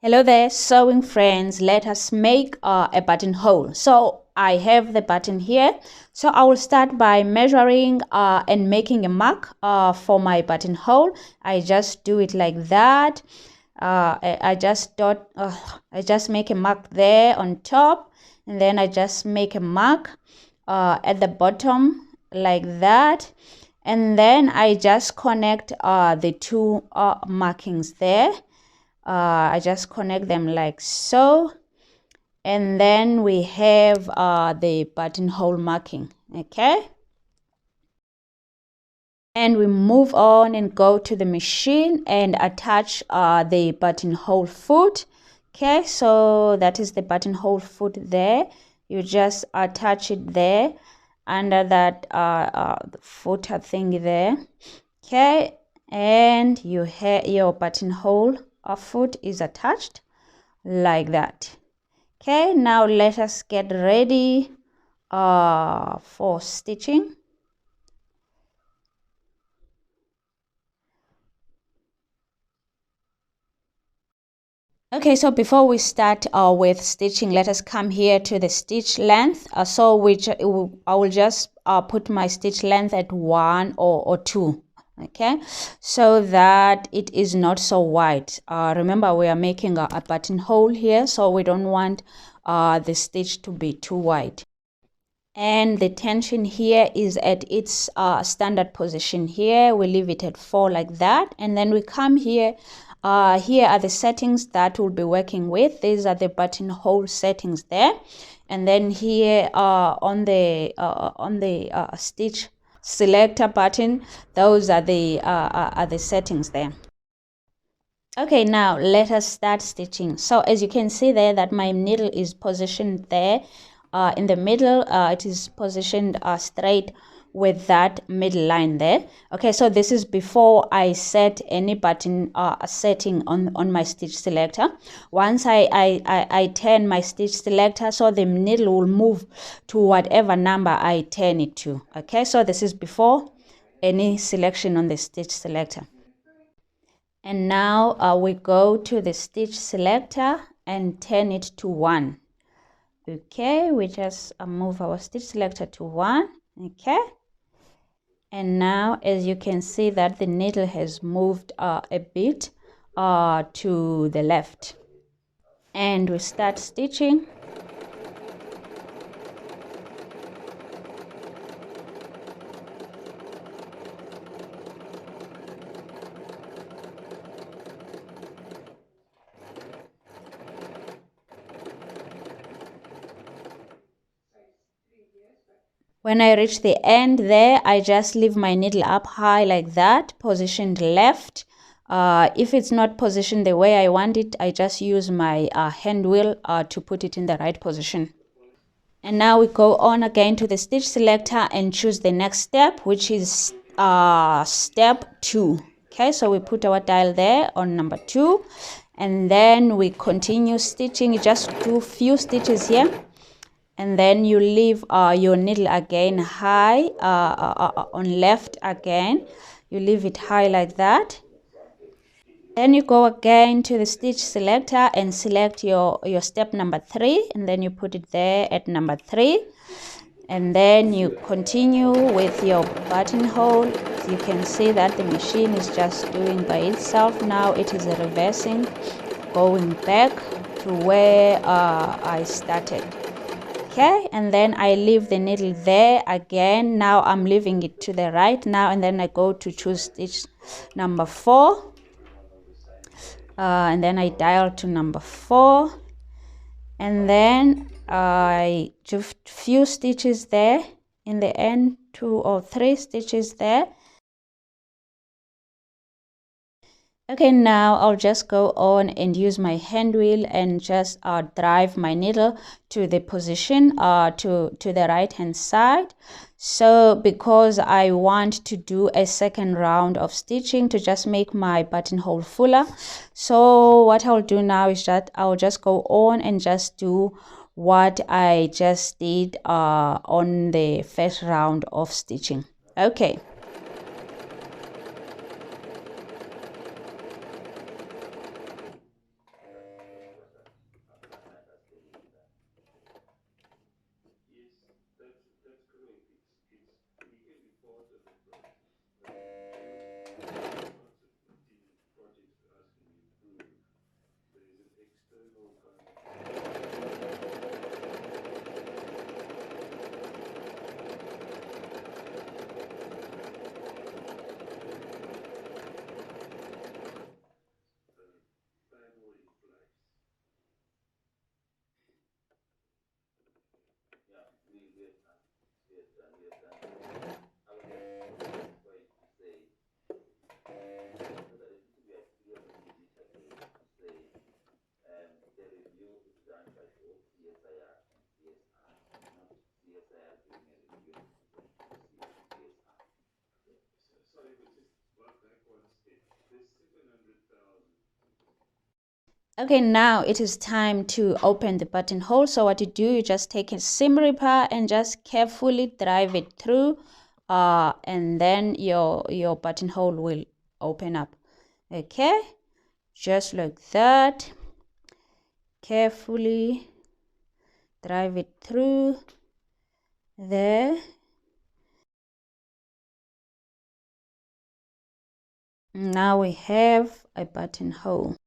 Hello there, sewing friends. Let us make a buttonhole. So I have the button here. So I will start by measuring and making a mark for my buttonhole. I just do it like that. I just make a mark there on top, and then I just make a mark at the bottom like that, and then I just connect the two markings there. I just connect them like so, and then we have the buttonhole marking. Okay, and we move on and go to the machine and attach the buttonhole foot. Okay, so that is the buttonhole foot there. You just attach it there under that footer thing there. Okay, and you have your buttonhole foot is attached like that. Okay, now let us get ready for stitching. Okay, so before we start with stitching, let us come here to the stitch length. I will just put my stitch length at 1 or 2. Okay, so that it is not so wide. Remember, we are making a buttonhole here, so we don't want the stitch to be too wide. And the tension here is at its standard position here. We leave it at 4 like that, and then we come here. Here are the settings that we'll be working with. These are the buttonhole settings there, and then here on the stitch selector button, those are the settings there. Okay, now let us start stitching. So as you can see there that my needle is positioned there in the middle. It is positioned straight with that middle line there. Okay, so this is before I set any button setting on my stitch selector. Once I turn my stitch selector, so the needle will move to whatever number I turn it to. Okay, so this is before any selection on the stitch selector. And now we go to the stitch selector and turn it to 1. Okay, we just move our stitch selector to 1. Okay, and now as you can see that the needle has moved a bit to the left, and we start stitching. When I reach the end there, I just leave my needle up high like that, positioned left. If it's not positioned the way I want it, I just use my hand wheel to put it in the right position. And now we go on again to the stitch selector and choose the next step, which is step 2. Okay, so we put our dial there on number 2, and then we continue stitching. You just do few stitches here, and then you leave your needle again high on left again. You leave it high like that. Then you go again to the stitch selector and select your step number 3, and then you put it there at number 3, and then you continue with your buttonhole. You can see that the machine is just doing by itself. Now it is reversing, going back to where I started. Okay, and then I leave the needle there again. Now I'm leaving it to the right now, and then I go to choose stitch number 4. And then I dial to number 4, and then I do few stitches there in the end, 2 or 3 stitches there. Okay, now I'll just go on and use my hand wheel and just drive my needle to the position to the right hand side. So because I want to do a second round of stitching to just make my buttonhole fuller, so what I'll do now is that I'll just go on and just do what I just did on the first round of stitching. Okay. Okay, now it is time to open the buttonhole. So what you do, you just take a seam ripper and just carefully drive it through, and then your buttonhole will open up. Okay, just like that. Carefully drive it through there. Now we have a buttonhole.